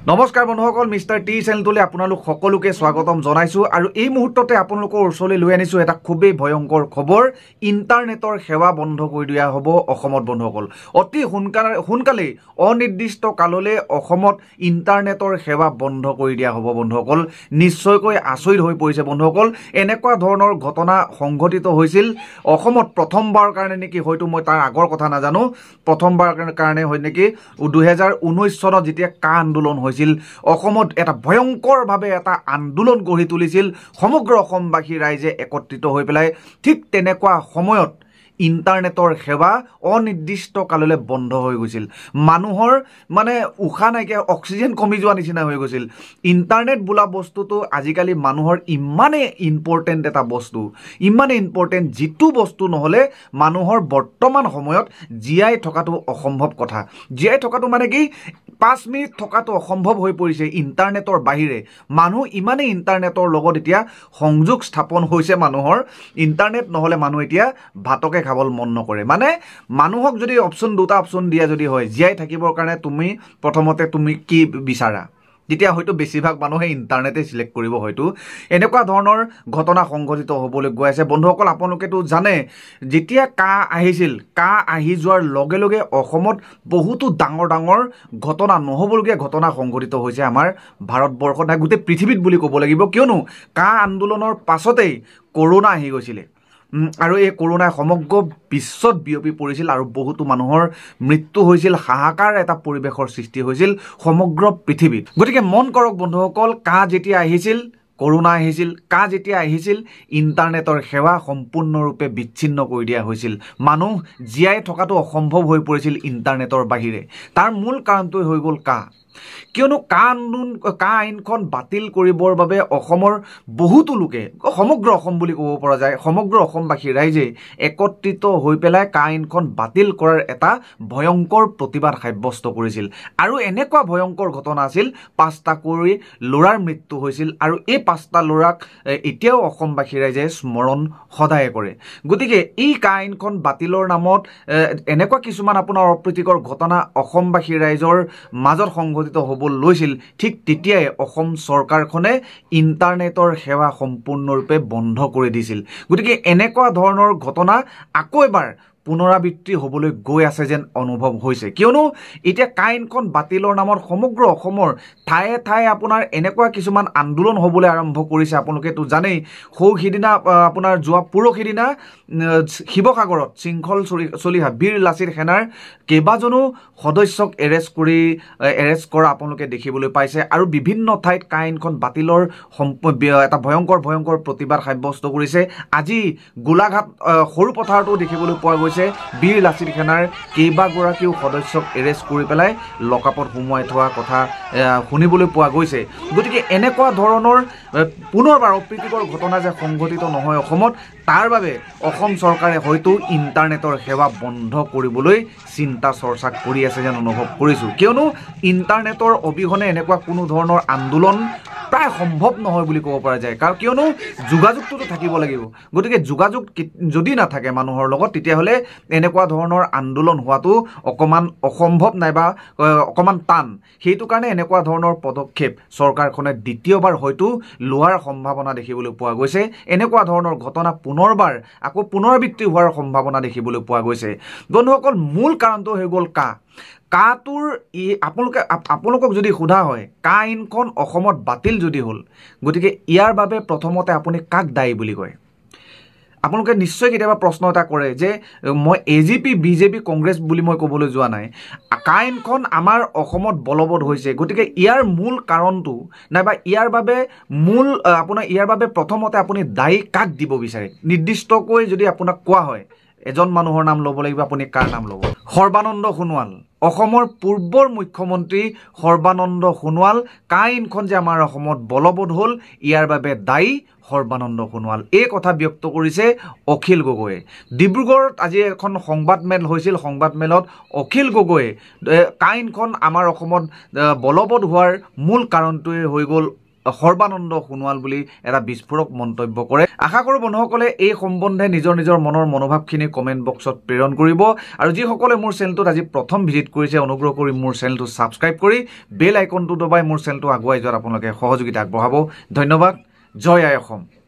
নমস্কাৰ বন্ধুসকল mister T চেনেলটোলৈ আপোনালোক সকলোকে স্বাগতম জনাইছো আৰু এই মুহূৰ্ততে আপোনালোকৰ ওচৰলৈ লৈ আনিছো এটা খুবেই ভয়ংকৰ খবৰ ইন্টাৰনেটৰ সেৱা বন্ধ কৰি দিয়া হ'ব অসমত বন্ধুসকল অতি সোনকালে অনিৰ্দিষ্ট কাললৈ অসমত ইন্টাৰনেটৰ সেৱা বন্ধ কৰি দিয়া হ'ব বন্ধুসকল নিশ্চয়কৈ আচৰিত হৈ পৰিছে বন্ধুসকল এনেকুৱা ধৰণৰ ঘটনা সংঘটিত হৈছিল অসমত প্ৰথমবাৰ কাৰণে নেকি হয়তো মই তাৰ আগৰ কথা নাজানো প্ৰথমবাৰ কাৰণে হয় নেকি 2019 চনত যেতিয়া কা আন্দোলন হৈছিল অসমত এটা ভয়ংকৰভাৱে এটা আন্দোলন গঢ়ি তুলিছিল সমগ্ৰ অসমবাসী ৰাইজে একত্ৰিত হৈ পেলাই ঠিক তেনেকুৱা সময়ত ইন্টাৰনেটৰ সেৱা অনিৰ্দিষ্ট কাললৈ বন্ধ হৈ গৈছিল মানুহৰ মানে উশাহ নাইকিয়া অক্সিজেন কমি যোৱা নিচিনা হৈ গৈছিল ইন্টাৰনেট বোলা বস্তুটো আজিকালি মানুহৰ ইমানে ইম্পৰ্টেন্ট এটা বস্তু ইমানে ইম্পৰ্টেন্ট যিটো বস্তু নহলে মানুহৰ বৰ্তমান সময়ত জীয়াই থকাটো অসম্ভৱ কথা জীয়াই থকাটো মানে কি 5 মিনিট থকাটো অসম্ভৱ হৈ পৰিছে ইন্টাৰনেটৰ বাহিৰে মানুহ ইমানে ইন্টাৰনেটৰ লগত এতিয়া সংযোগ স্থাপন হৈছে মানুহৰ ইন্টাৰনেট নহলে মানুহ এতিয়া ভাতকে খাবল মন নকৰে মানে মানুহক যদি অপচন দুটা অপচন দিয়া যদি হয় জীয়াই থাকিবৰ কাৰণে তুমি প্ৰথমতে তুমি কি বিচাৰা যেতিয়া হয়তো বেছিভাগ মানুহে ইন্টাৰনেটে সিলেক্ট কৰিব হয়তো এনেকুৱা ধৰণৰ ঘটনা সংঘটিত হ'বলৈ গৈ আছে বন্ধুসকল আপোনালোকেতো জানে যেতিয়া কা আহিছিল কা আহি যোৱাৰ লগে লগে অসমত বহুতো ডাঙৰ ঘটনা নহবলগীয়া ঘটনা সংঘটিত হৈছে আমাৰ ভাৰতবৰ্ষত নাই গোটেই পৃথিৱীত বুলি ক'ব লাগিব কিয়নো কা আন্দোলনৰ পাছতেই কৰোনা আহি গৈছিলে আৰু এই কৰোনাই সমগ্ৰ বিশ্বত বিয়পি পৰিছিল আৰু বহুতো মানুহৰ মৃত্যু হৈছিল হাহাকাৰ এটা পৰিবেশৰ সৃষ্টি হৈছিল সমগ্ৰ পৃথিৱীত গতিকে মন কৰক বন্ধুসকল কা যেতিয়া আহিছিল কৰোনা আহিছিল কা যেতিয়া আহিছিল ইন্টাৰনেটৰ সেৱা সম্পূৰ্ণৰূপে বিচ্ছিন্ন কৰি দিয়া হৈছিল মানুহ জীয়াই থকাটো অসম্ভৱ হৈ পৰিছিল ইন্টাৰনেটৰ বাহিৰে তাৰ মূল কাৰণটো হৈ গ'ল কা কিয়নো কা আইনখন বাতিল কৰিবৰ বাবে অসমৰ বহুতো লোকে সমগ্ৰ অসম বুলি ক'ব পৰা যায় সমগ্ৰ অসমবাসী ৰাইজে একত্ৰিত হৈ পেলাই কা আইনখন বাতিল কৰাৰ এটা ভয়ংকৰ প্ৰতিবাদ সাব্যস্ত কৰিছিল আৰু এনেকুৱা ভয়ংকৰ ঘটনা আছিল 5টা কৰি ল'ৰাৰ মৃত্যু হৈছিল আৰু এই 5টা ল'ৰাক এতিয়াও অসমবাসী ৰাইজে স্মৰণ সদায় কৰে গতিকে এই কা আইনখন বাতিলৰ নামত এনেকুৱা কিছুমান আপোনাৰ অপ্ৰীতিকৰ ঘটনা অসমবাসী ৰাইজৰ মাজত সংঘটিত হ'ব লৈছিল ঠিক তেতিয়াই অসম চৰকাৰখনে ইন্টাৰনেটৰ সেৱা সম্পূৰ্ণৰূপে বন্ধ কৰি দিছিল গতিকে এনেকুৱা ধৰণৰ ঘটনা আকৌ এবাৰ পুনৰাবৃত্তি হ'বলৈ গৈ আছে যেন অনুভৱ হৈছে কিয়নো এতিয়া কাইনখন বাতিলৰ নামত সমগ্ৰ অসমৰ ঠায়ে ঠায়ে আপোনাৰ এনেকুৱা কিছুমান আন্দোলন হ'বলৈ আৰম্ভ কৰিছে আপোনালোকেতো জানেই সিদিনা আপোনাৰ যোৱা পৰহিদিনা শিৱসাগৰত শৃংখল চলিহা বীৰ লাচিত সেনাৰ কেইবাজনো সদস্যক এৰেষ্ট কৰা আপোনালোকে দেখিবলৈ পাইছে আৰু বিভিন্ন ঠাইত কাইনখন বাতিলৰ এটা ভয়ংকৰ প্ৰতিবাদ সাব্যস্ত কৰিছে আজি গোলাঘাট সৰু পথাৰতো দেখিবলৈ পোৱা গৈছে বীৰ লাচিত সেনাৰ কেইবাগৰাকীও সদস্যক এৰেষ্ট কৰি পেলাই লকআপত সোমোৱাই থোৱা কথা শুনিবলৈ পোৱা গৈছে গতিকে এনেকুৱা ধৰণৰ পুনৰবাৰ অপ্ৰীতিকৰ ঘটনা যে সংঘটিত নহয় অসমত তাৰ বাবে অসম চৰকাৰে হয়তো ইন্টাৰনেটৰ সেৱা বন্ধ কৰিবলৈ চিন্তা চৰ্চা কৰি আছে যেন অনুভৱ কৰিছোঁ কিয়নো ইন্টাৰনেটৰ অবিহনে এনেকুৱা কোনো ধৰণৰ আন্দোলন প্ৰায় সম্ভৱ নহয় বুলি ক'ব পৰা যায় কাৰণ কিয়নো যোগাযোগটো থাকিব লাগিব গতিকে যোগাযোগ যদি নাথাকে মানুহৰ লগত তেতিয়াহ'লে এনেকুৱা ধৰণৰ আন্দোলন হোৱাটো অকমান অসম্ভৱ নাইবা অকমান টান সেইটো কাৰণে এনেকুৱা ধৰণৰ পদক্ষেপ চৰকাৰখনে দ্বিতীয়বাৰ হয়তো লোৱাৰ সম্ভাৱনা দেখিবলৈ পোৱা গৈছে এনেকুৱা ধৰণৰ ঘটনা পুনৰবাৰ আকৌ পুনৰাবৃত্তি হোৱাৰ সম্ভাৱনা দেখিবলৈ পোৱা গৈছে বন্ধুসকল মূল কাৰণটো হৈ গ'ল কাটোৰ আপোনালোকক যদি সোধা হয় কা আইনখন অসমত বাতিল যদি হ'ল গতিকে ইয়াৰ বাবে প্ৰথমতে আপুনি কাক দায়ী বুলি কয় আপোনালোকে নিশ্চয় কেতিয়াবা প্ৰশ্ন এটা কৰে যে মই এজিপি বিজেপি কংগ্ৰেছ বুলি মই ক'বলৈ যোৱা নাই কা আইনখন আমাৰ অসমত বলবৎ হৈছে গতিকে ইয়াৰ মূল কাৰণটো নাইবা ইয়াৰ বাবে প্ৰথমতে আপুনি দায়ী কাক দিব বিচাৰে নিৰ্দিষ্টকৈ যদি আপোনাক কোৱা হয় এজন মানুহৰ নাম ল'ব লাগিব আপুনি কাৰ নাম ল'ব সৰ্বানন্দ সোণোৱাল অসমৰ পূৰ্বৰ মুখ্যমন্ত্ৰী সৰ্বানন্দ সোণোৱাল কা আইনখন যে আমাৰ অসমত বলবৎ হ'ল ইয়াৰ বাবে দায়ী সৰ্বানন্দ সোণোৱাল এই কথা ব্যক্ত কৰিছে অখিল গগৈয়ে ডিব্ৰুগড়ত আজি এখন সংবাদমেল হৈছিল সংবাদমেলত অখিল গগৈয়ে কা আইনখন আমাৰ অসমত বলবৎ হোৱাৰ মূল কাৰণটোৱে হৈ গ'ল সৰ্বানন্দ সোণোৱাল বুলি এটা বিস্ফোৰক মন্তব্য কৰে আশা কৰোঁ বন্ধুসকলে এই সম্বন্ধে নিজৰ মনৰ মনোভাৱখিনি কমেণ্ট বক্সত প্ৰেৰণ কৰিব আৰু যিসকলে মোৰ চেনেলটোত আজি প্ৰথম ভিজিট কৰিছে অনুগ্ৰহ কৰি মোৰ চেনেলটো ছাবস্ক্ৰাইব কৰি বেল আইকনটো দবাই মোৰ চেনেলটো আগুৱাই যোৱাত আপোনালোকে সহযোগিতা আগবঢ়াব ধন্যবাদ জয় আই অসম